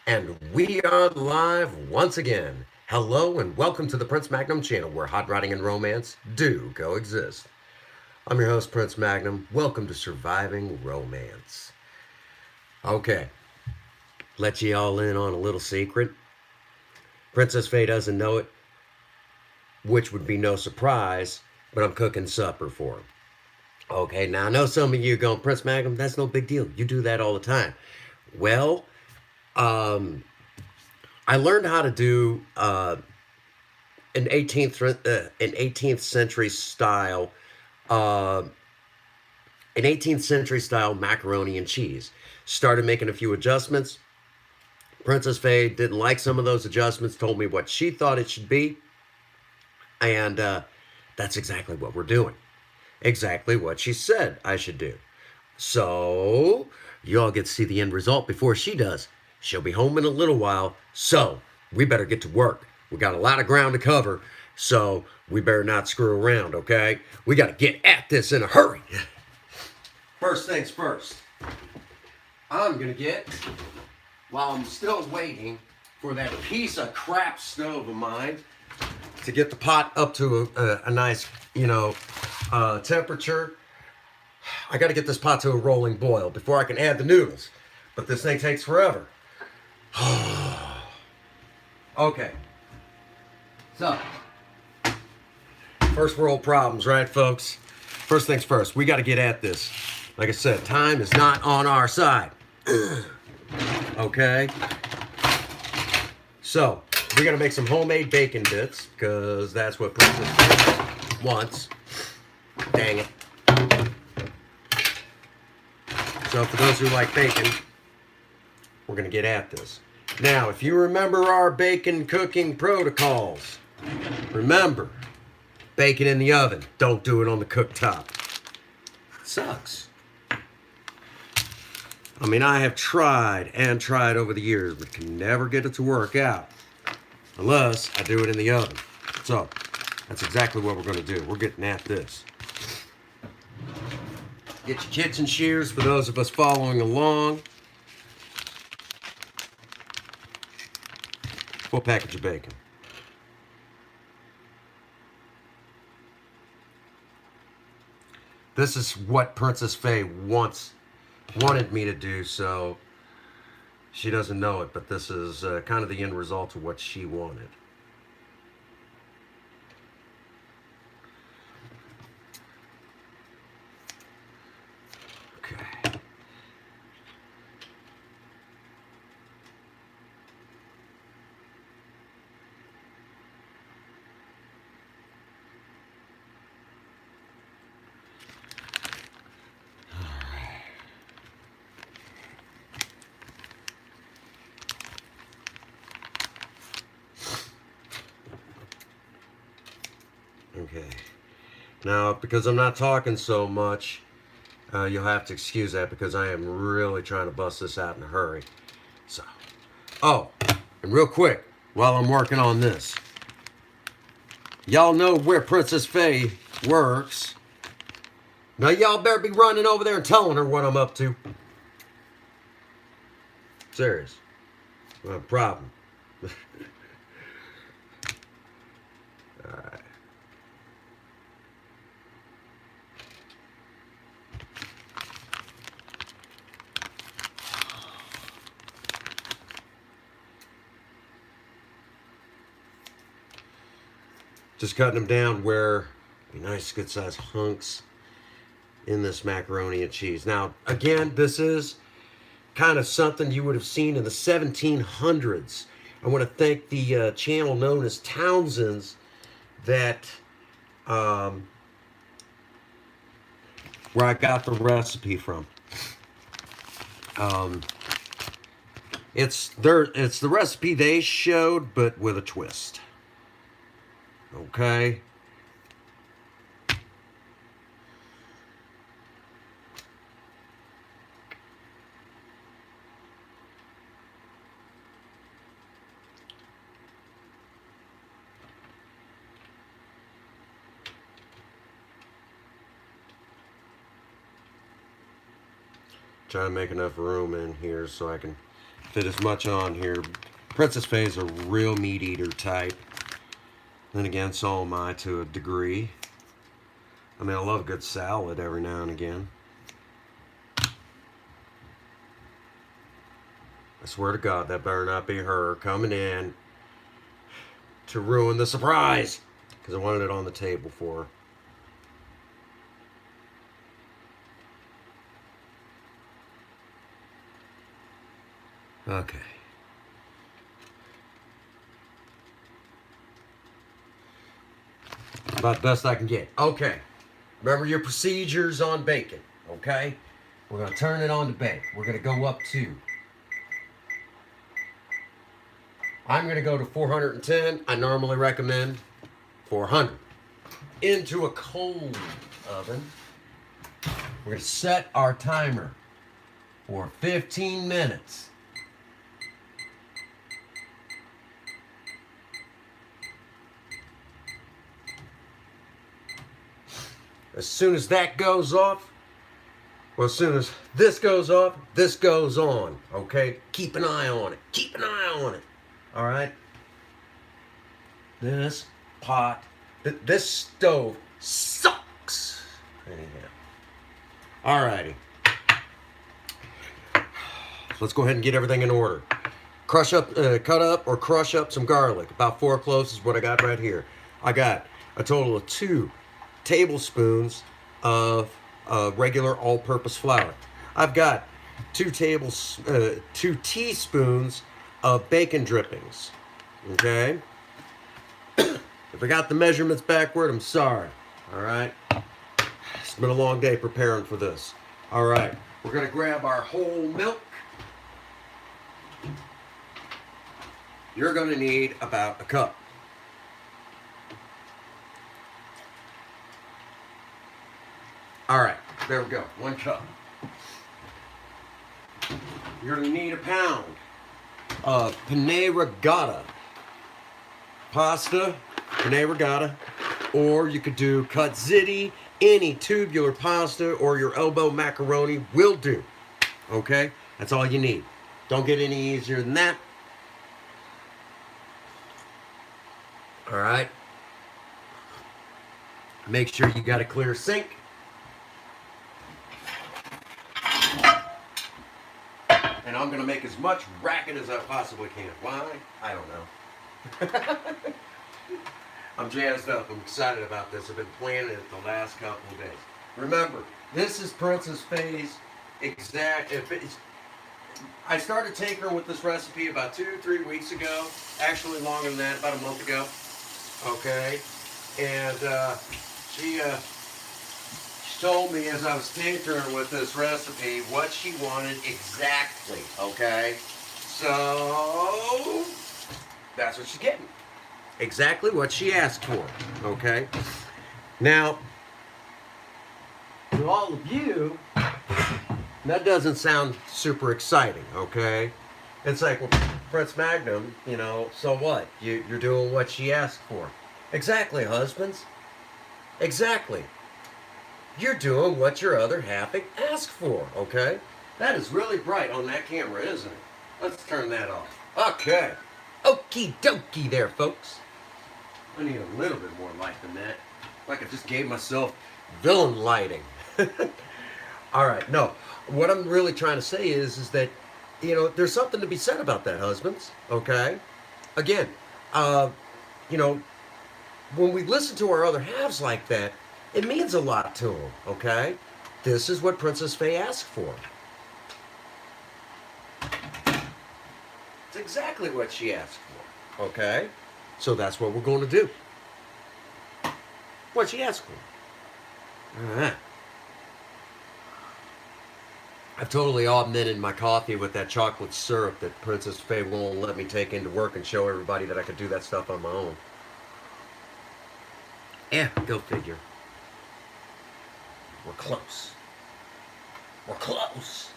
And we are live once again. Hello and welcome to the Prince Magnum channel where hot rodding and romance do coexist. I'm your host, Prince Magnum. Welcome to Surviving Romance. Okay, let you all in on a little secret. Princess Faye doesn't know it, which would be no surprise, but I'm cooking supper for him. Okay, now I know some of you are going, Prince Magnum, that's no big deal. You do that all the time. Well, um, I learned how to do an 18th century style uh, an 18th century style macaroni and cheese. Started making a few adjustments. Princess Faye didn't like some of those adjustments. Told me what she thought it should be, and that's exactly what we're doing. Exactly what she said I should do. So you all get to see the end result before she does. She'll be home in a little while, so we better get to work. We got a lot of ground to cover, so we better not screw around, okay? We got to get at this in a hurry. First things first, I'm gonna get, while I'm still waiting for that piece of crap stove of mine to get the pot up to a nice, temperature. I got to get this pot to a rolling boil before I can add the noodles. But this thing takes forever. Okay. So, first world problems, right, folks? First things first, we got to get at this. Like I said, time is not on our side. Okay? So, we're going to make some homemade bacon bits, because that's what Princess wants. Dang it. So for those who like bacon, we're going to get at this. Now, if you remember our bacon cooking protocols, remember, bacon in the oven. Don't do it on the cooktop. It sucks. I mean, I have tried and tried over the years, but can never get it to work out unless I do it in the oven. So, that's exactly what we're going to do. We're getting at this. Get your kitchen shears for those of us following along. Full package of bacon. This is what Princess Faye wanted me to do, so she doesn't know it, but this is kind of the end result of what she wanted. Okay. Okay. Now, because I'm not talking so much, you'll have to excuse that because I am really trying to bust this out in a hurry. So, oh, and real quick, while I'm working on this, y'all know where Princess Faye works. Now, y'all better be running over there and telling her what I'm up to. Serious. I have a problem. Alright. Just cutting them down where be nice, good sized hunks in this macaroni and cheese. Now, again, this is kind of something you would have seen in the 1700s. I want to thank the channel known as Townsend's that where I got the recipe from. It's the recipe they showed, but with a twist. Okay. Try to make enough room in here so I can fit as much on here. Princess Faye is a real meat eater type. Then again, so am I to a degree. I mean, I love a good salad every now and again. I swear to God, that better not be her coming in to ruin the surprise. Because I wanted it on the table for her. Okay. About the best I can get. Okay. Remember your procedures on bacon. Okay? We're going to turn it on to bake. We're going to go up to... I'm going to go to 410. I normally recommend 400. Into a cold oven. We're going to set our timer for 15 minutes. As soon as that goes off, well, as soon as this goes off, this goes on, okay? Keep an eye on it. Keep an eye on it, all right? This pot, this stove sucks. Anyhow. All righty. Let's go ahead and get everything in order. Cut up or crush up some garlic. About 4 cloves is what I got right here. I got a total of 2 tablespoons of regular all-purpose flour. I've got 2 teaspoons of bacon drippings. Okay? If I got the measurements backward, I'm sorry. All right? It's been a long day preparing for this. All right. We're going to grab our whole milk. You're going to need about a cup. All right, there we go, 1 cup. You're gonna need a pound of penne rigata pasta, penne rigata, or you could do cazzetti, any tubular pasta or your elbow macaroni will do, okay? That's all you need. Don't get any easier than that. All right. Make sure you got a clear sink. And I'm going to make as much racket as I possibly can. Why? I don't know. I'm jazzed up. I'm excited about this. I've been planning it the last couple of days. Remember, this is Princess Faye's exact... I started tinkering with this recipe about 2-3 weeks ago. Actually longer than that, about a month ago. Okay? And she told me as I was tinkering with this recipe what she wanted exactly, okay? So, that's what she's getting. Exactly what she asked for, okay? Now, to all of you, that doesn't sound super exciting, okay? It's like, well, Prince Magnum, you know, so what? You're doing what she asked for. Exactly, husbands. Exactly. You're doing what your other half asked for, okay? That is really bright on that camera, isn't it? Let's turn that off. Okay. Okie dokie there, folks. I need a little bit more light than that. Like I just gave myself villain lighting. All right, no. What I'm really trying to say is that, you know, there's something to be said about that, husbands, okay? Again, you know, when we listen to our other halves like that, it means a lot to them, okay? This is what Princess Faye asked for. It's exactly what she asked for, okay? So that's what we're going to do. What she asked for. All right. I've totally augmented my coffee with that chocolate syrup that Princess Faye won't let me take into work and show everybody that I could do that stuff on my own. Yeah, go figure. We're close. We're close.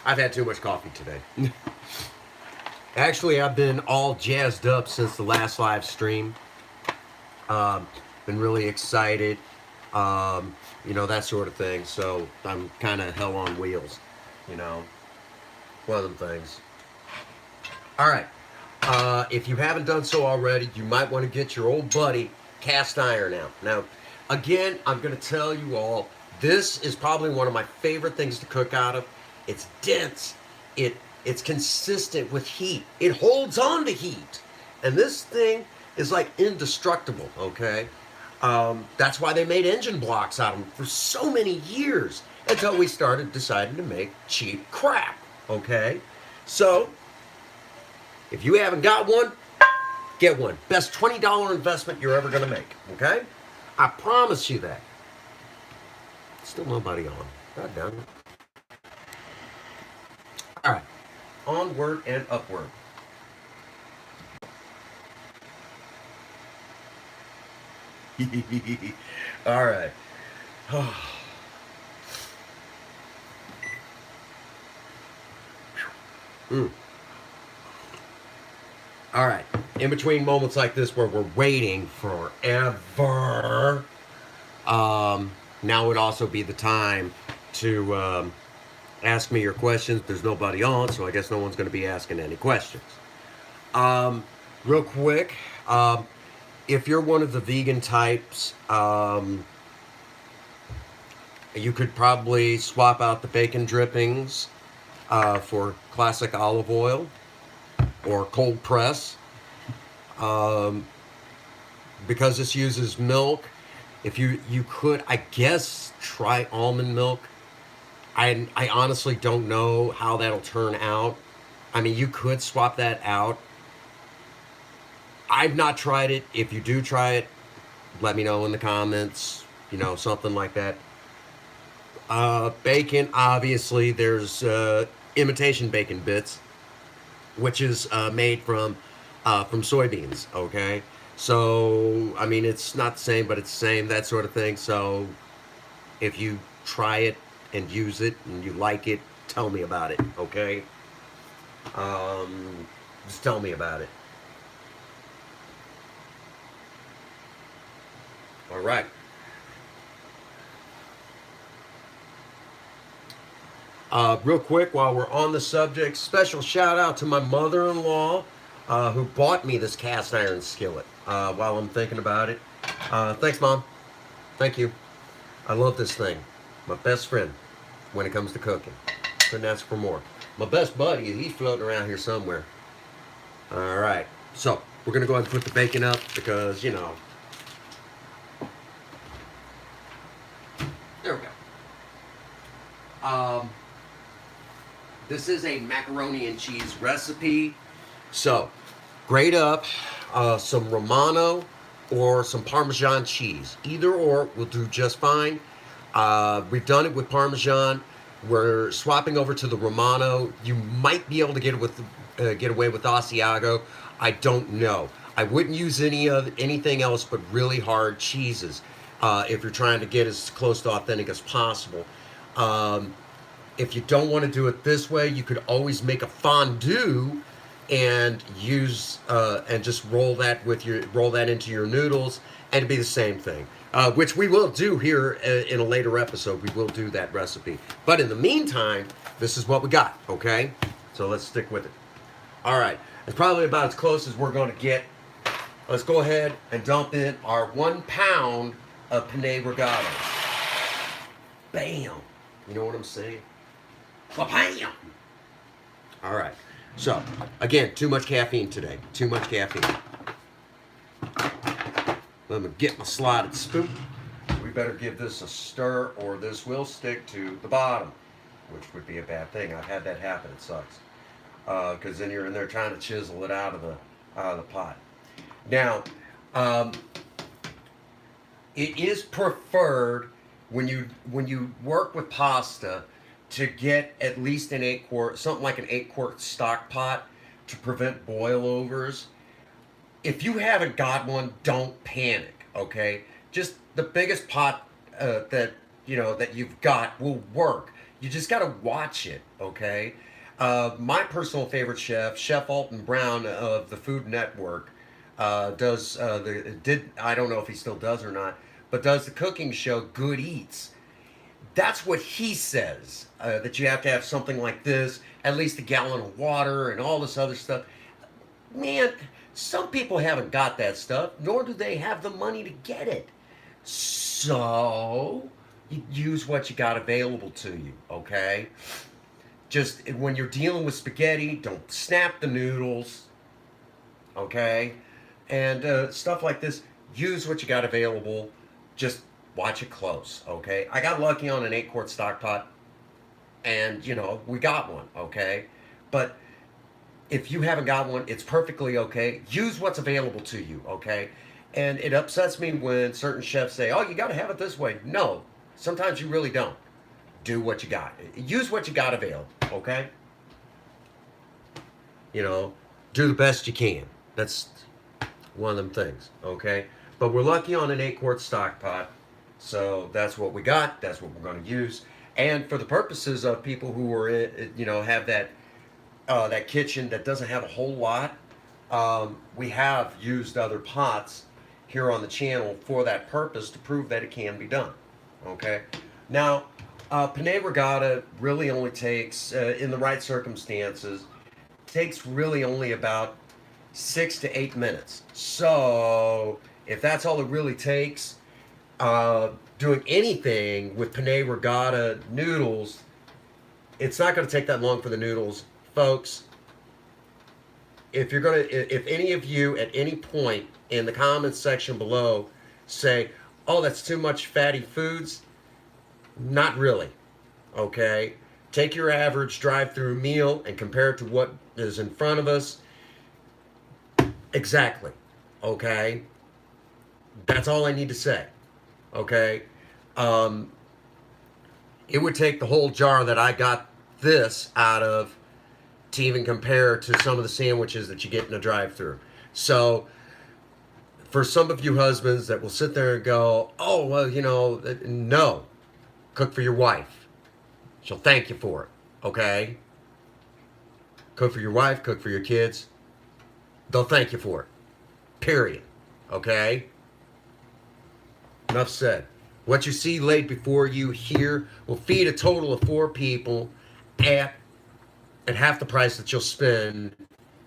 I've had too much coffee today. Actually, I've been all jazzed up since the last live stream. Been really excited. You know, that sort of thing. So I'm kind of hell on wheels. You know, one of them things. All right. If you haven't done so already, you might want to get your old buddy cast iron out. Now, again, I'm going to tell you all, this is probably one of my favorite things to cook out of. It's dense. It's consistent with heat. It holds on to heat. And this thing is like indestructible, okay? That's why they made engine blocks out of them for so many years until we started deciding to make cheap crap, okay? So, if you haven't got one, get one. Best $20 investment you're ever going to make, okay? I promise you that. Still nobody on. God damn it. All right. Onward and upward. All right. mm. All right. In between moments like this where we're waiting forever, now would also be the time to ask me your questions. There's nobody on, so I guess no one's going to be asking any questions. Real quick, if you're one of the vegan types, you could probably swap out the bacon drippings for classic olive oil or cold press. Because this uses milk, if you could, I guess, try almond milk. I honestly don't know how that'll turn out. I mean, you could swap that out. I've not tried it. If you do try it, let me know in the comments, something like that. Bacon, obviously, there's imitation bacon bits, which is made from soybeans, okay? So, I mean, it's not the same, but it's the same, that sort of thing. So, if you try it and use it and you like it, tell me about it, okay? Just tell me about it. All right. Real quick, while we're on the subject, special shout out to my mother-in-law who bought me this cast iron skillet while I'm thinking about it. Thanks, Mom. Thank you. I love this thing. My best friend when it comes to cooking. Couldn't ask for more. My best buddy, he's floating around here somewhere. All right. So, we're going to go ahead and put the bacon up because, there we go. This is a macaroni and cheese recipe. So, grate up some Romano or some Parmesan cheese. Either or will do just fine. We've done it with Parmesan. We're swapping over to the Romano. You might be able to get away with Asiago. I don't know. I wouldn't use anything else but really hard cheeses if you're trying to get as close to authentic as possible. If you don't want to do it this way, you could always make a fondue and use and just roll that into your noodles, and it'd be the same thing. Which we will do here in a later episode. We will do that recipe. But in the meantime, this is what we got. Okay, so let's stick with it. All right, it's probably about as close as we're going to get. Let's go ahead and dump in our 1 pound of penne regato. Bam! You know what I'm saying? Bam! All right. So, again, too much caffeine today. Too much caffeine. Let me get my slotted spoon. We better give this a stir or this will stick to the bottom, which would be a bad thing. I've had that happen. It sucks. Because then you're in there trying to chisel it out of the pot. Now, it is preferred when you work with pasta to get at least an 8-quart, something like an 8-quart stock pot to prevent boilovers. If you haven't got one, don't panic, okay? Just the biggest pot that you've got will work. You just gotta watch it, okay? My personal favorite chef, Chef Alton Brown of the Food Network, I don't know if he still does or not, but does the cooking show Good Eats. That's what he says, that you have to have something like this, at least a gallon of water and all this other stuff. Man, some people haven't got that stuff, nor do they have the money to get it. So, you use what you got available to you, okay? Just when you're dealing with spaghetti, don't snap the noodles, okay? And stuff like this, use what you got available. Just watch it close, okay? I got lucky on an 8-quart stock pot, and, we got one, okay? But if you haven't got one, it's perfectly okay. Use what's available to you, okay? And it upsets me when certain chefs say, oh, you got to have it this way. No, sometimes you really don't. Do what you got. Use what you got available, okay? You know, do the best you can. That's one of them things, okay? But we're lucky on an 8-quart stock pot, so that's what we got. That's what we're going to use. And for the purposes of people who are, have that kitchen that doesn't have a whole lot, we have used other pots here on the channel for that purpose to prove that it can be done. Okay, now penne regatta really only takes, in the right circumstances, takes really only about 6 to 8 minutes. So if that's all it really takes, doing anything with penne regatta noodles, it's not going to take that long for the noodles, folks. If any of you at any point in the comments section below say, oh, that's too much fatty foods, not really, okay? Take your average drive-through meal and compare it to what is in front of us. Exactly, okay? That's all I need to say, okay? It would take the whole jar that I got this out of to even compare to some of the sandwiches that you get in a drive-through. So for some of you husbands that will sit there and go, oh, well, no, cook for your wife. She'll thank you for it, okay? Cook for your wife, cook for your kids. They'll thank you for it, period, okay? Enough said. What you see laid before you here will feed a total of 4 people at half the price that you'll spend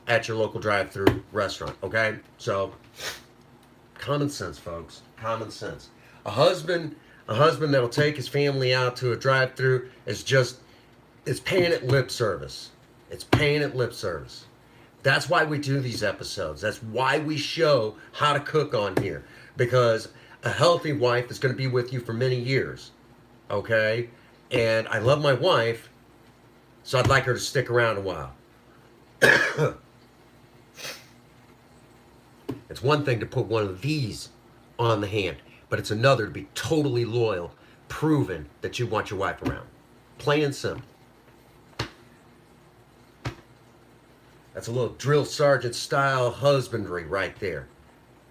at your local drive-through restaurant, okay? So, common sense, folks. Common sense. A husband that'll take his family out to a drive-through is paying it lip service. It's paying it lip service. That's why we do these episodes. That's why we show how to cook on here. Because a healthy wife is going to be with you for many years, okay? And I love my wife, so I'd like her to stick around a while. It's one thing to put one of these on the hand, but it's another to be totally loyal, proven that you want your wife around. Plain and simple. That's a little drill sergeant style husbandry right there.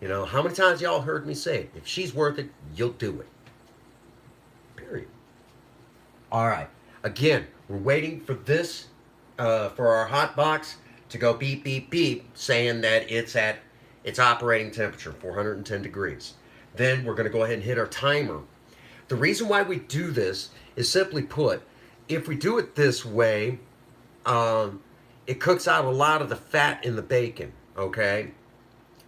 How many times y'all heard me say it? If she's worth it, you'll do it. Period. All right. Again, we're waiting for this, for our hot box to go beep, beep, beep, saying that it's at its operating temperature, 410 degrees. Then we're going to go ahead and hit our timer. The reason why we do this is simply put, if we do it this way, it cooks out a lot of the fat in the bacon, okay?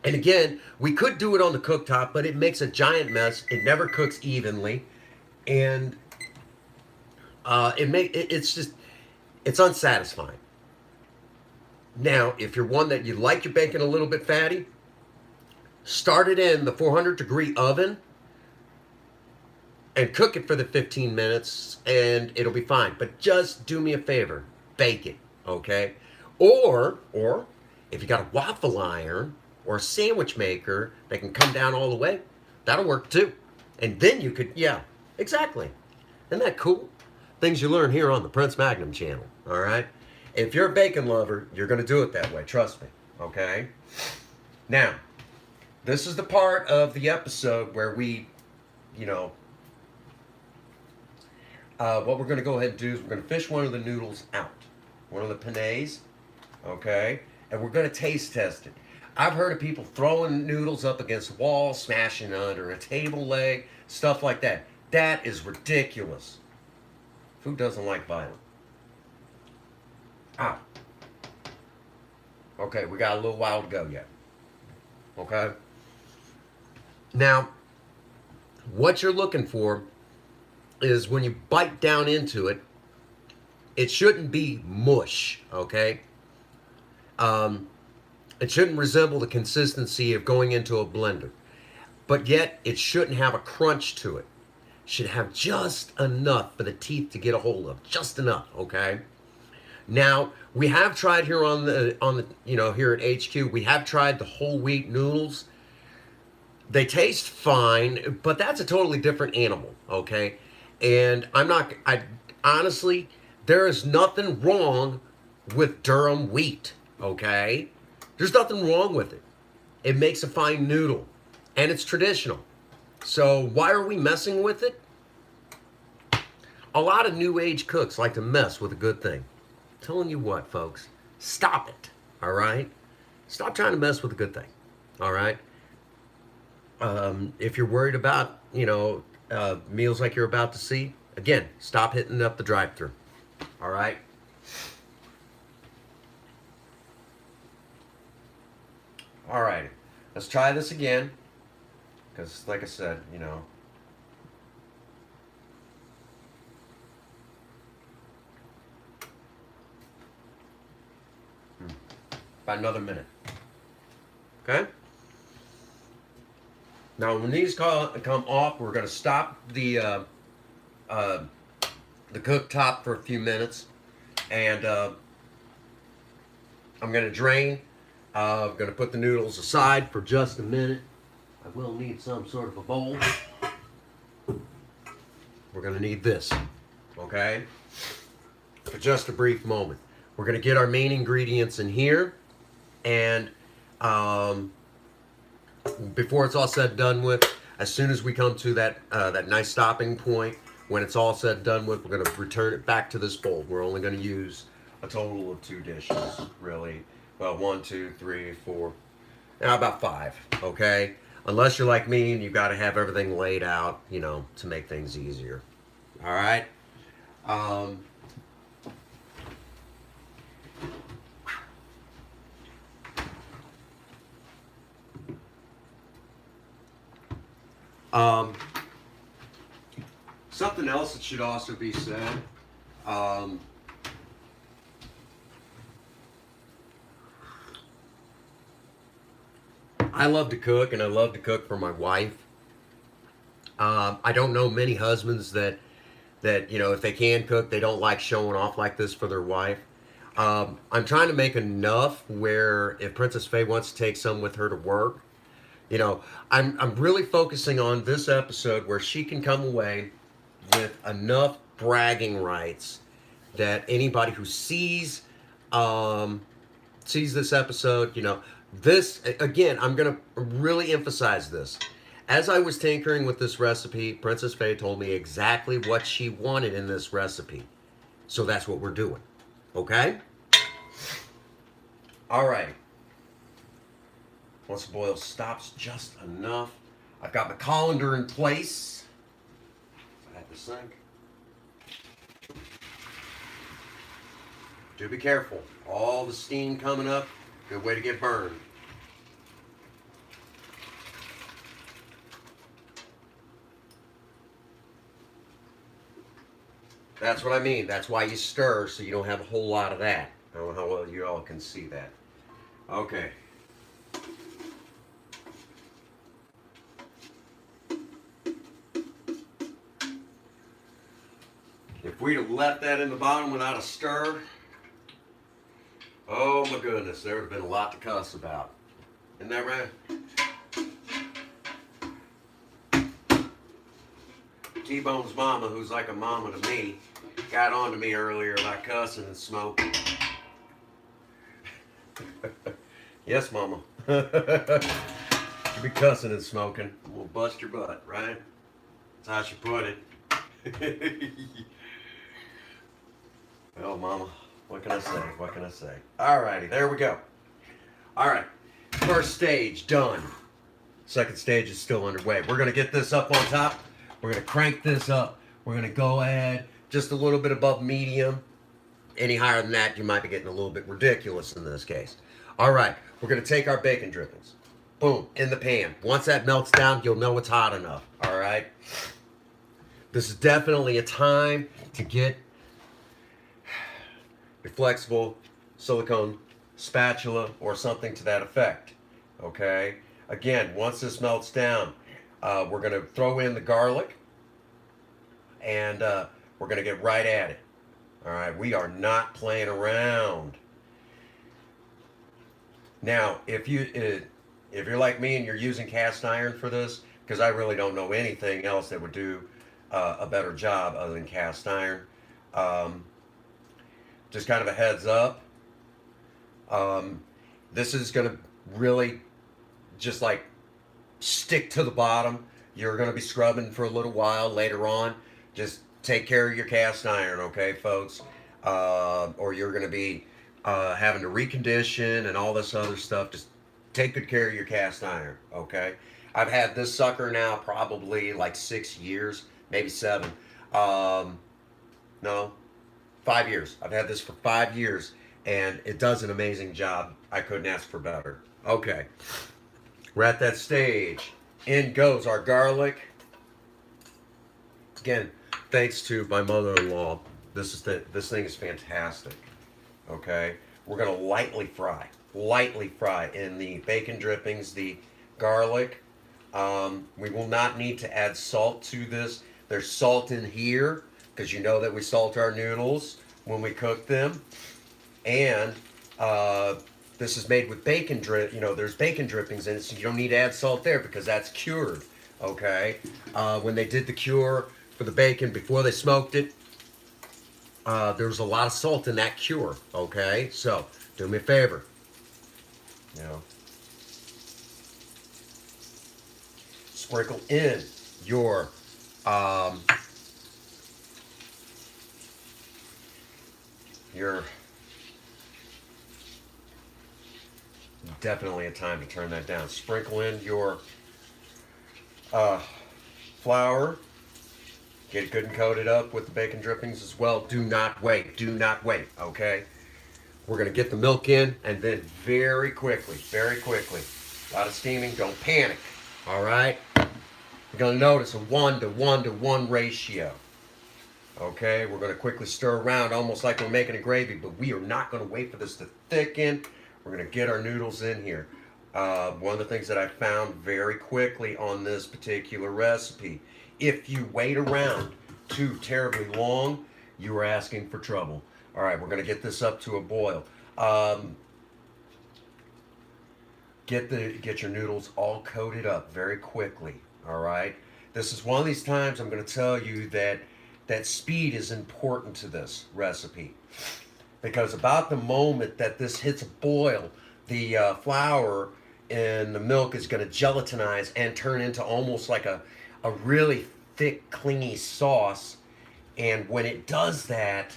And again, we could do it on the cooktop, but it makes a giant mess. It never cooks evenly. And it's unsatisfying. Now, if you're one that you like your bacon a little bit fatty, start it in the 400-degree oven and cook it for the 15 minutes and it'll be fine. But just do me a favor, bake it, okay? Or if you got a waffle iron or a sandwich maker that can come down all the way, that'll work too. And then you could, yeah, exactly. Isn't that cool? Things you learn here on the Prince Magnum channel, all right? If you're a bacon lover, you're going to do it that way, trust me, okay? Now, this is the part of the episode where we, what we're going to go ahead and do is we're going to fish one of the noodles out, one of the pennes, okay? And we're going to taste test it. I've heard of people throwing noodles up against the wall, smashing under a table leg, stuff like that. That is ridiculous. Who doesn't like violence? Ah. Okay, we got a little while to go yet. Okay? Now, what you're looking for is when you bite down into it, it shouldn't be mush, okay? Um, it shouldn't resemble the consistency of going into a blender, but yet it shouldn't have a crunch to it. Should have just enough for the teeth to get a hold of, just enough, okay? Now we have tried here on the here at HQ, we have tried the whole wheat noodles. They taste fine, but that's a totally different animal, okay? And I honestly, there is nothing wrong with Durham wheat, okay? There's nothing wrong with it. It makes a fine noodle, and it's traditional. So why are we messing with it? A lot of new age cooks like to mess with a good thing. I'm telling you what, folks, stop it, all right? Stop trying to mess with a good thing, all right? If you're worried about, meals like you're about to see, again, stop hitting up the drive-thru. All right. All right. Let's try this again, because, like I said, about another minute. Okay. Now, when these come off, we're going to stop the cooktop for a few minutes, and I'm going to drain. I'm going to put the noodles aside for just a minute. I will need some sort of a bowl. We're going to need this, okay? For just a brief moment. We're going to get our main ingredients in here, and before it's all said and done with, as soon as we come to that nice stopping point, when it's all said and done with, we're going to return it back to this bowl. We're only going to use a total of 2 dishes, really. Well, 1, 2, 3, 4, about 5, okay? Unless you're like me and you've got to have everything laid out, to make things easier. All right? Something else that should also be said. I love to cook, and I love to cook for my wife. I don't know many husbands that if they can cook, they don't like showing off like this for their wife. I'm trying to make enough where if Princess Faye wants to take some with her to work, I'm really focusing on this episode where she can come away with enough bragging rights that anybody who sees this episode, this again, I'm gonna really emphasize this. As I was tinkering with this recipe, Princess Faye told me exactly what she wanted in this recipe. So that's what we're doing. Okay? All right. Once the boil stops just enough, I've got my colander in place. At the sink. Do be careful. All the steam coming up, good way to get burned. That's what I mean. That's why you stir, so you don't have a whole lot of that. I don't know how well you all can see that. Okay. If we'd have left that in the bottom without a stir, oh my goodness, there would have been a lot to cuss about. Isn't that right? T-Bone's mama, who's like a mama to me, got on to me earlier about cussing and smoking. Yes, mama. You be cussing and smoking. We'll bust your butt, right? That's how she put it. Well, mama, what can I say? What can I say? Alrighty, there we go. Alright, first stage done. Second stage is still underway. We're going to get this up on top. We're going to crank this up. We're going to go ahead just a little bit above medium. Any higher than that, you might be getting a little bit ridiculous in this case. All right, we're gonna take our bacon drippings. Boom, in the pan. Once that melts down, you'll know it's hot enough. All right. This is definitely a time to get a flexible silicone spatula or something to that effect. Okay. Again, once this melts down, we're gonna throw in the garlic, and we're gonna get right at it. All right. We are not playing around. Now, if you're like me and you're using cast iron for this, because I really don't know anything else that would do a better job other than cast iron. Um, just kind of a heads up. Um, this is going to really just like stick to the bottom. You're going to be scrubbing for a little while later on. Just take care of your cast iron, okay, folks? Or you're going to be having to recondition and all this other stuff. Just take good care of your cast iron, okay? I've had this sucker now probably like 6 years, maybe 7. No, 5 years. I've had this for 5 years, and it does an amazing job. I couldn't ask for better. Okay, we're at that stage. In goes our garlic. Again, thanks to my mother-in-law, this thing is fantastic. Okay, we're gonna lightly fry in the bacon drippings, the garlic. We will not need to add salt to this. There's salt in here because you know that we salt our noodles when we cook them, and this is made with bacon drip. You know, there's bacon drippings in it, so you don't need to add salt there because that's cured. Okay, when they did the cure for the bacon before they smoked it, there was a lot of salt in that cure. Okay, so do me a favor. You know, sprinkle in your your definitely a time to turn that down. Sprinkle in your flour. Get it good and coated up with the bacon drippings as well. Do not wait. Do not wait. Okay. We're going to get the milk in, and then very quickly, a lot of steaming. Don't panic. All right. You're going to notice a 1 to 1 ratio. Okay, we're going to quickly stir around almost like we're making a gravy, but we are not going to wait for this to thicken. We're going to get our noodles in here. One of the things that I found very quickly on this particular recipe, if you wait around too terribly long, you are asking for trouble. All right, we're going to get this up to a boil. Get your noodles all coated up very quickly. All right, this is one of these times I'm going to tell you that speed is important to this recipe, because about the moment that this hits a boil, the flour in the milk is going to gelatinize and turn into almost like a really thick, clingy sauce. And when it does that,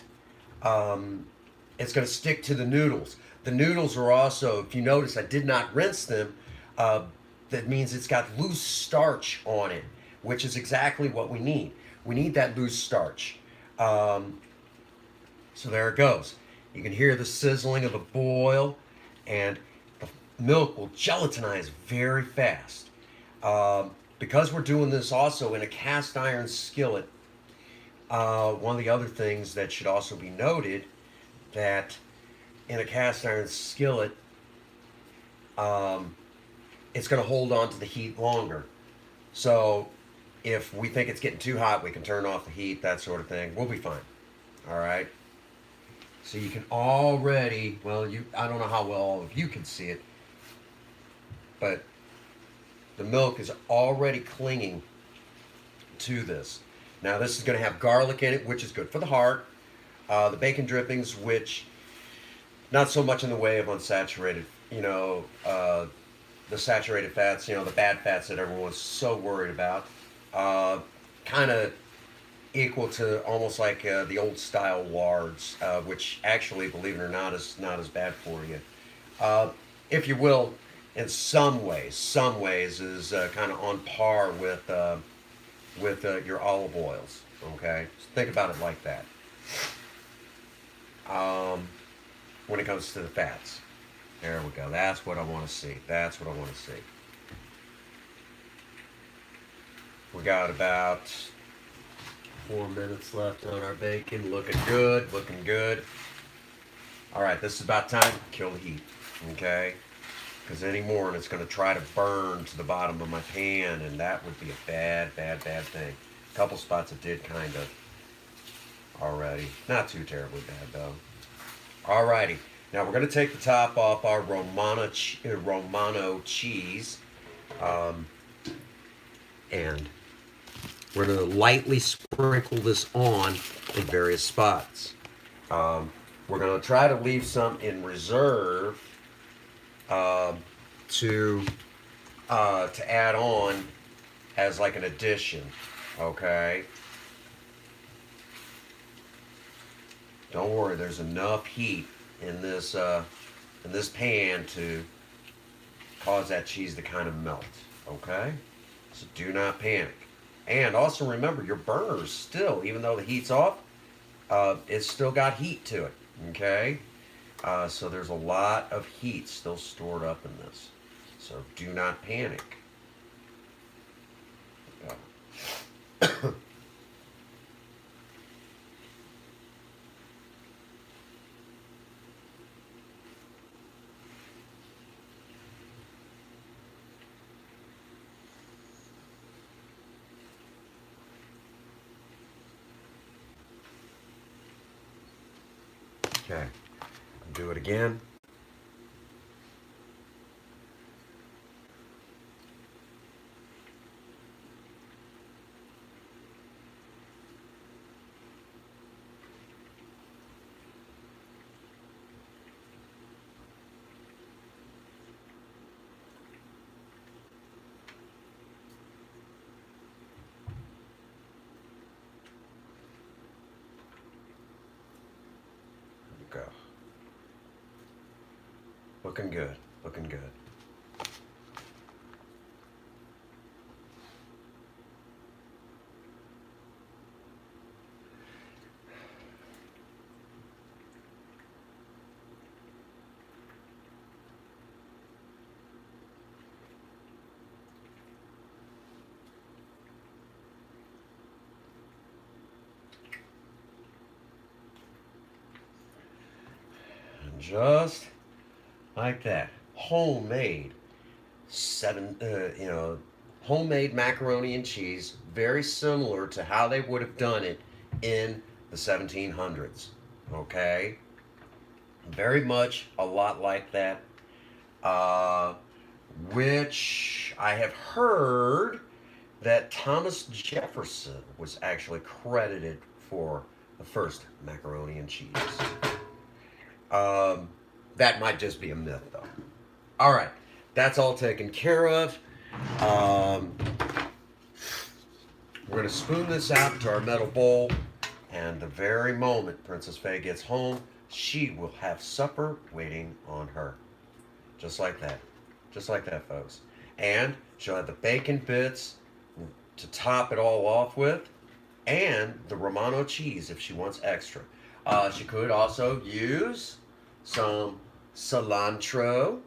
it's going to stick to the noodles. The noodles are also, if you notice, I did not rinse them. That means it's got loose starch on it, which is exactly what we need. We need that loose starch. So there it goes. You can hear the sizzling of the boil, and the milk will gelatinize very fast. Because we're doing this also in a cast iron skillet, one of the other things that should also be noted, that in a cast iron skillet, it's going to hold on to the heat longer. So if we think it's getting too hot, we can turn off the heat, that sort of thing. We'll be fine. All right. So you can already, well, I don't know how well all of you can see it, but the milk is already clinging to this. Now this is going to have garlic in it, which is good for the heart. The bacon drippings, which not so much in the way of unsaturated, the saturated fats, the bad fats that everyone's so worried about. Kind of equal to almost like the old style lards, which actually, believe it or not, is not as bad for you. If you will, in some ways is kind of on par with your olive oils. Okay, so think about it like that. When it comes to the fats. There we go. That's what I want to see. That's what I want to see. We got about 4 minutes left on our bacon. Looking good. Looking good. All right, this is about time to kill the heat. Okay? Because any more and it's going to try to burn to the bottom of my pan, and that would be a bad, bad, bad thing. A couple spots it did kind of already. Not too terribly bad, though. Alrighty. Now we're going to take the top off our Romano cheese. Um, and we're going to lightly sprinkle this on in various spots. We're going to try to leave some in reserve to add on as like an addition. Okay. Don't worry, there's enough heat in this pan to cause that cheese to kind of melt. Okay? So do not panic. And also remember, your burner's still, even though the heat's off, it's still got heat to it. Okay? So there's a lot of heat still stored up in this. So do not panic. Okay, do it again. Go. Looking good. Looking good. And just like that, homemade homemade macaroni and cheese, very similar to how they would have done it in the 1700s. Okay, very much a lot like that. Uh, which I have heard that Thomas Jefferson was actually credited for the first macaroni and cheese. Um, that might just be a myth, though. All right, that's all taken care of. Um, we're going to spoon this out into our metal bowl, and the very moment Princess Faye gets home, she will have supper waiting on her. Just like that. Just like that, folks. And she'll have the bacon bits to top it all off with, and the Romano cheese if she wants extra. She could also use some cilantro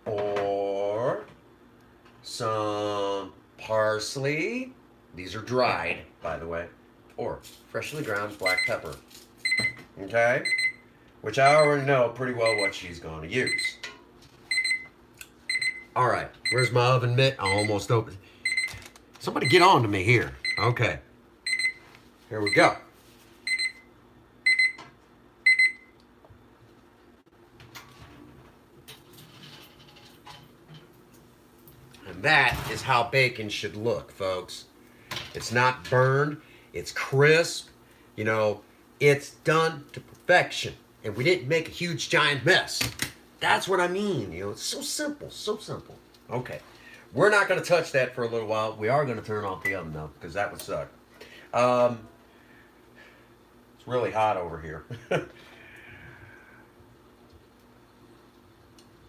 or some parsley. These are dried, by the way, or freshly ground black pepper. Okay? Which I already know pretty well what she's going to use. All right, where's my oven mitt? I almost opened. Somebody get on to me here. Okay. Here we go. And that is how bacon should look, folks. It's not burned. It's crisp. You know, it's done to perfection. And we didn't make a huge giant mess. That's what I mean. You know, it's so simple. So simple. Okay. We're not going to touch that for a little while. We are going to turn off the oven, though, because that would suck. It's really hot over here.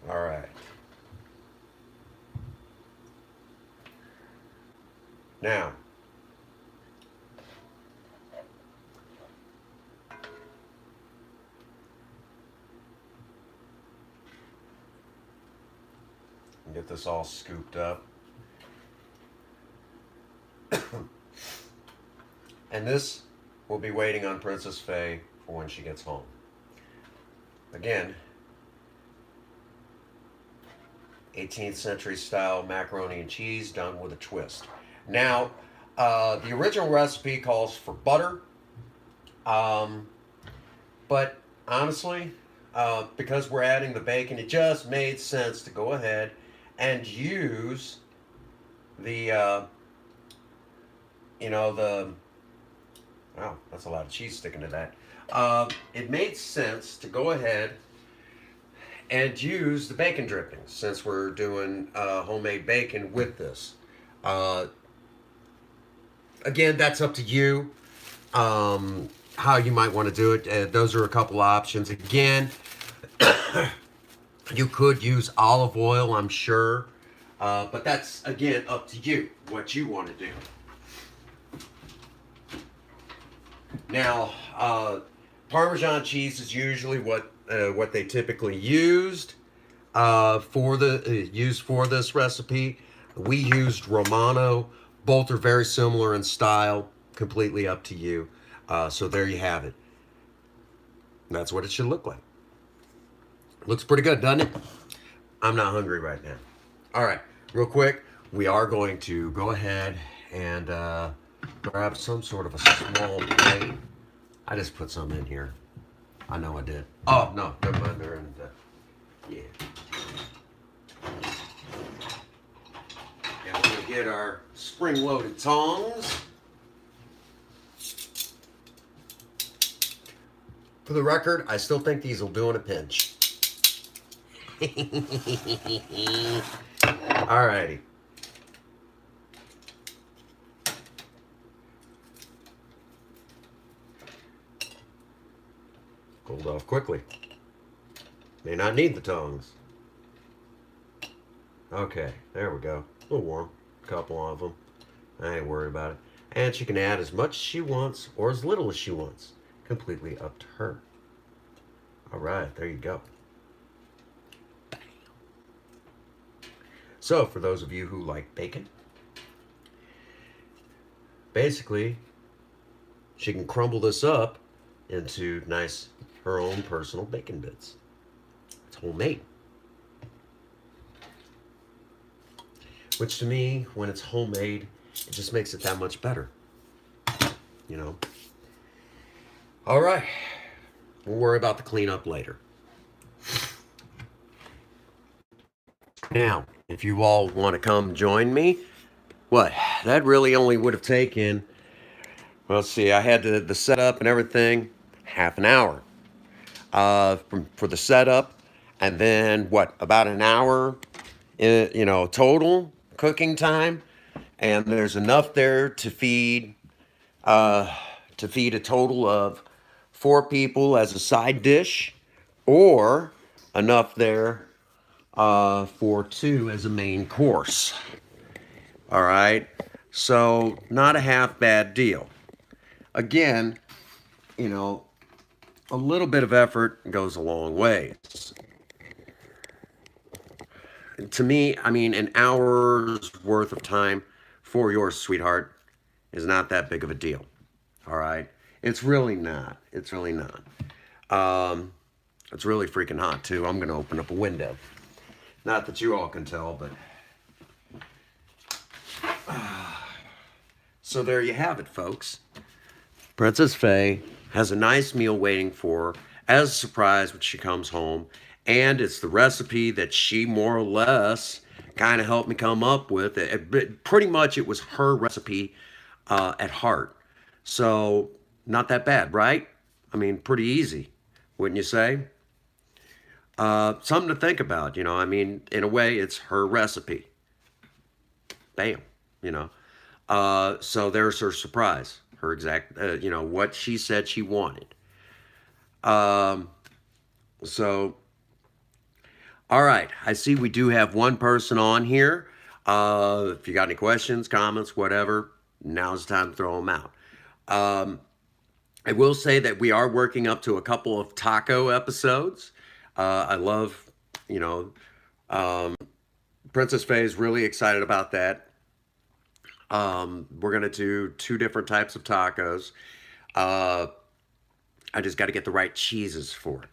All right. Now, Get this all scooped up. And this will be waiting on Princess Faye for when she gets home. Again, 18th century style macaroni and cheese done with a twist. Now, the original recipe calls for butter, um, but honestly, because we're adding the bacon, it just made sense to go ahead and use the, the, wow, that's a lot of cheese sticking to that. It made sense to go ahead and use the bacon drippings since we're doing homemade bacon with this. Uh, Again, that's up to you. How you might want to do it. Those are a couple options. Again, you could use olive oil, I'm sure, but that's again up to you what you want to do. Now, Parmesan cheese is usually what they typically used for this recipe. We used Romano. Both are very similar in style. Completely up to you. So there you have it. That's what it should look like. Looks pretty good, doesn't it? I'm not hungry right now. All right, real quick, we are going to go ahead and grab some sort of a small plate. I just put some in here. I know I did. Oh, no, never mind. They're in the, yeah. And we're going to get our spring-loaded tongs. For the record, I still think these will do in a pinch. Alrighty. Cooled off quickly. May not need the tongs. Okay, there we go. A little warm. A couple of them. I ain't worried about it. And she can add as much as she wants or as little as she wants. Completely up to her. Alright, there you go. So, for those of you who like bacon, basically, she can crumble this up into nice, her own personal bacon bits. It's homemade. Which to me, when it's homemade, it just makes it that much better. You know? All right. We'll worry about the cleanup later. Now, if you all want to come join me, what? That really only would have taken, well, let's see, I had the setup and everything, half an hour for the setup, and then what? About an hour, total cooking time, and there's enough there to feed a total of 4 people as a side dish, or enough there for 2 as a main course. All right, so not a half bad deal. Again, a little bit of effort goes a long way. To me, I mean, an hour's worth of time for your sweetheart is not that big of a deal. All right, it's really not. It's really not. It's really freaking hot too. I'm gonna open up a window. Not that you all can tell, but so there you have it, folks. Princess Faye has a nice meal waiting for her as a surprise when she comes home, and it's the recipe that she more or less kind of helped me come up with. Pretty much, it was her recipe at heart. So not that bad, right? I mean, pretty easy, wouldn't you say? Something to think about, I mean, in a way, it's her recipe. Bam, So there's her surprise, her exact, what she said she wanted. Um, so, all right, I see we do have one person on here. If you got any questions, comments, whatever, now's the time to throw them out. I will say that we are working up to a couple of taco episodes. I love, Princess Faye is really excited about that. We're gonna do two different types of tacos. Uh, I just got to get the right cheeses for it.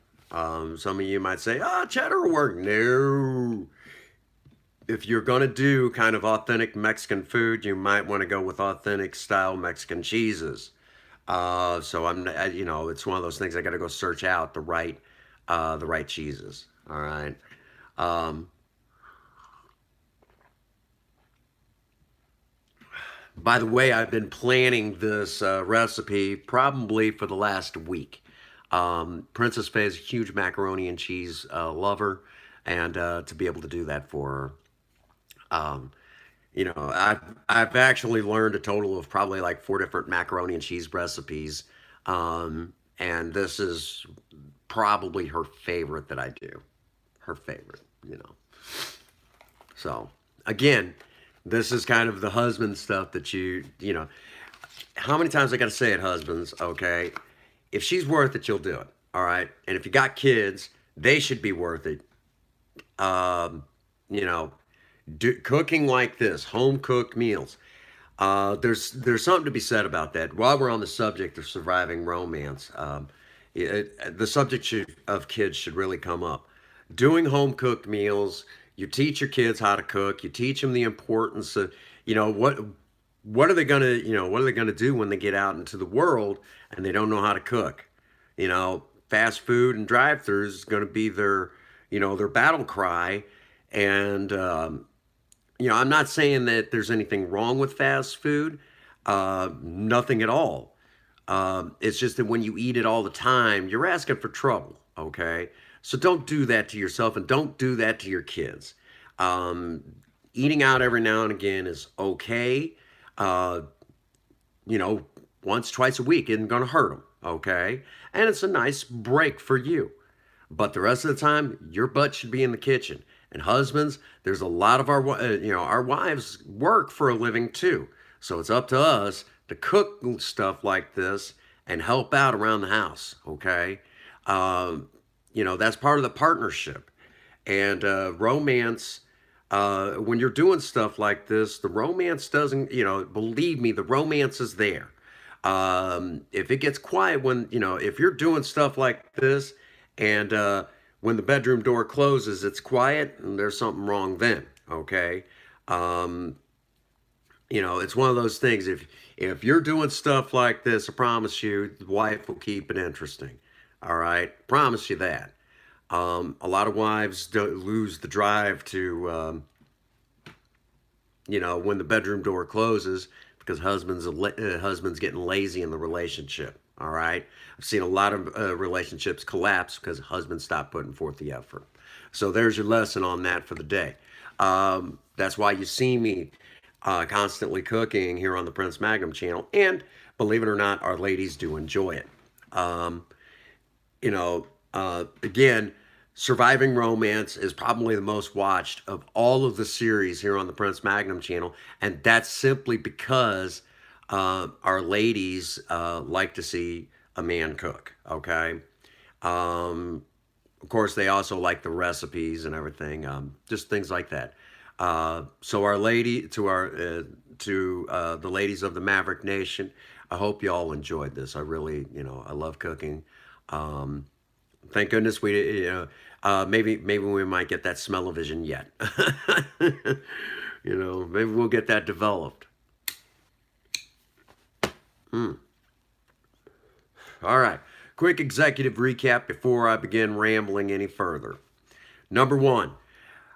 Some of you might say, "Oh, cheddar will work." No, if you're gonna do kind of authentic Mexican food, you might want to go with authentic style Mexican cheeses. So it's one of those things I got to go search out the right cheeses. All right. Um, by the way, I've been planning this recipe probably for the last week. Princess Faye is a huge macaroni and cheese lover, and to be able to do that for her, I've actually learned a total of probably like four different macaroni and cheese recipes, and this is probably her favorite that I do. Her favorite, you know. So again, this is kind of the husband stuff that how many times I got to say it, husbands? Okay, if she's worth it, you'll do it. All right, and if you got kids, they should be worth it. Um, you know, cooking like this, home cooked meals. There's something to be said about that. While we're on the subject of surviving romance, the subject of kids should really come up. Doing home cooked meals, you teach your kids how to cook. You teach them the importance of, you know, what are they gonna, what are they gonna do when they get out into the world and they don't know how to cook? Fast food and drive-throughs is going to be their battle cry, and I'm not saying that there's anything wrong with fast food, nothing at all. It's just that when you eat it all the time, you're asking for trouble, okay? So don't do that to yourself and don't do that to your kids. Um, Eating out every now and again is okay. Uh, you know, Once, twice a week isn't going to hurt them, okay? And it's a nice break for you. But the rest of the time, your butt should be in the kitchen. And husbands, there's a lot of our wives work for a living too. So it's up to us to cook stuff like this and help out around the house, okay? That's part of the partnership. And romance, when you're doing stuff like this, the romance doesn't, believe me, the romance is there. If it gets quiet if you're doing stuff like this and when the bedroom door closes, it's quiet and there's something wrong then, okay? Um, it's one of those things. If you're doing stuff like this, I promise you, the wife will keep it interesting. All right, promise you that. A lot of wives lose the drive to, when the bedroom door closes because husbands getting lazy in the relationship. All right, I've seen a lot of relationships collapse because husbands stop putting forth the effort. So there's your lesson on that for the day. That's why you see me constantly cooking here on the Prince Magnum channel, and believe it or not, our ladies do enjoy it. Um, Again, Surviving Romance is probably the most watched of all of the series here on the Prince Magnum channel, and that's simply because our ladies like to see a man cook. Okay, of course they also like the recipes and everything, just things like that. So our lady to the ladies of the Maverick Nation, I hope you all enjoyed this. I really, I love cooking. Um, Thank goodness maybe we might get that smell-o-vision yet. Maybe we'll get that developed. All right. Quick executive recap before I begin rambling any further. Number one,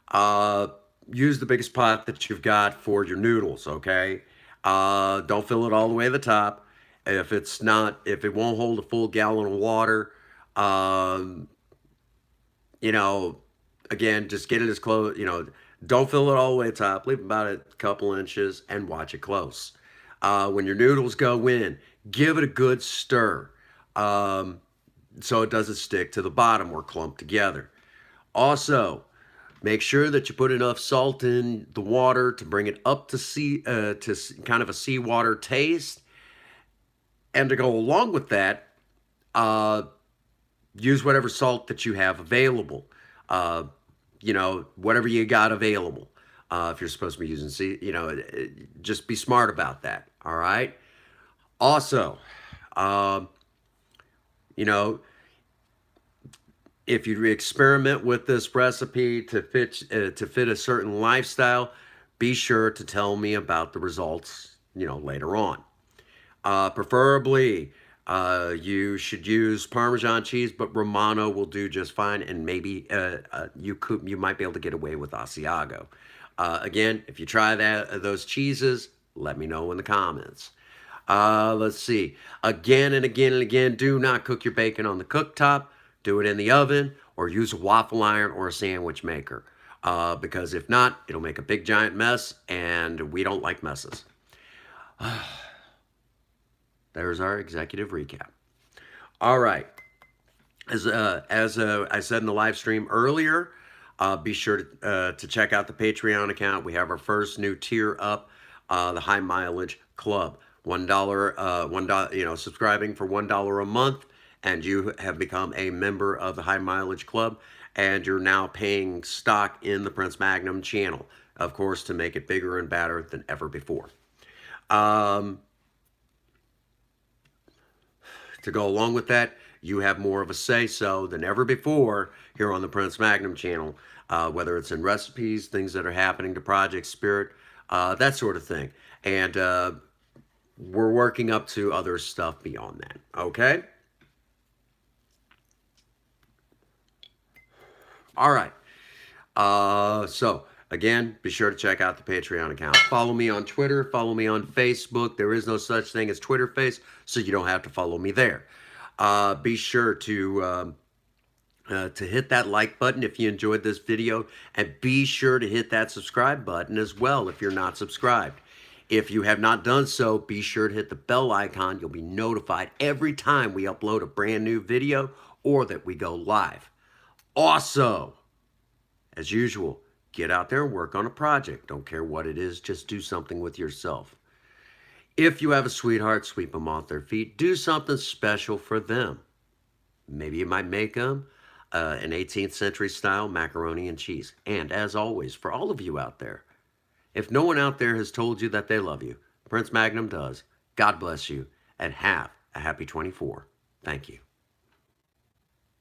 uh, use the biggest pot that you've got for your noodles, okay? Don't fill it all the way to the top. If it won't hold a full gallon of water, um, you know, again, just get it as close, don't fill it all the way to the top. Leave about a couple inches and watch it close. When your noodles go in, give it a good stir um, so it doesn't stick to the bottom or clump together. Also, make sure that you put enough salt in the water to bring it up kind of a seawater taste. And to go along with that, uh, use whatever salt that you have available. Uh, Whatever you got available. if you're supposed to be using just be smart about that. All right. Also, um, you know, if you experiment with this recipe to fit a certain lifestyle, be sure to tell me about the results, later on. Preferably, you should use Parmesan cheese, but Romano will do just fine, and maybe you might be able to get away with Asiago. Again, if you try those cheeses, let me know in the comments. Let's see. Again and again and again, do not cook your bacon on the cooktop. Do it in the oven or use a waffle iron or a sandwich maker. Because if not, it'll make a big giant mess, and we don't like messes. There's our executive recap. All right. As I said in the live stream earlier, be sure to check out the Patreon account. We have our first new tier up, the High Mileage Club. $1, subscribing for $1 a month, and you have become a member of the High Mileage Club, and you're now paying stock in the Prince Magnum channel, of course, to make it bigger and badder than ever before. To go along with that, you have more of a say-so than ever before here on the Prince Magnum channel, whether it's in recipes, things that are happening to Project Spirit, that sort of thing. And we're working up to other stuff beyond that, okay? All right. So, again, be sure to check out the Patreon account. Follow me on Twitter. Follow me on Facebook. There is no such thing as Twitter face, so you don't have to follow me there. Be sure to hit that like button if you enjoyed this video, and be sure to hit that subscribe button as well if you're not subscribed. If you have not done so, be sure to hit the bell icon. You'll be notified every time we upload a brand new video or that we go live. Also, as usual, get out there and work on a project. Don't care what it is, just do something with yourself. If you have a sweetheart, sweep them off their feet. Do something special for them. Maybe you might make them an 18th century style macaroni and cheese. And as always, for all of you out there, if no one out there has told you that they love you, Prince Magnum does. God bless you, and have a happy 24. Thank you.